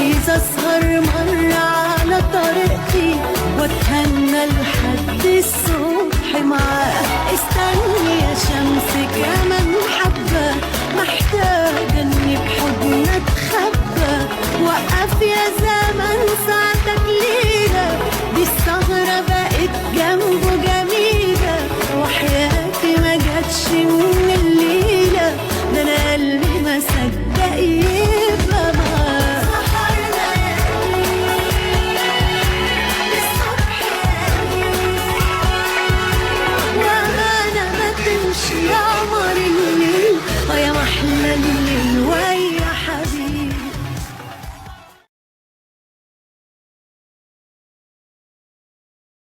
عايزة أسهر مرة على طريقتي واتهنى لحد الصبح معاه. استني يا شمس كمان حبة، محتاجة إني بحضن أتخبى. وقف يا زمن ساعتك ليلة، دي السهرة بقت جنبه جميلة.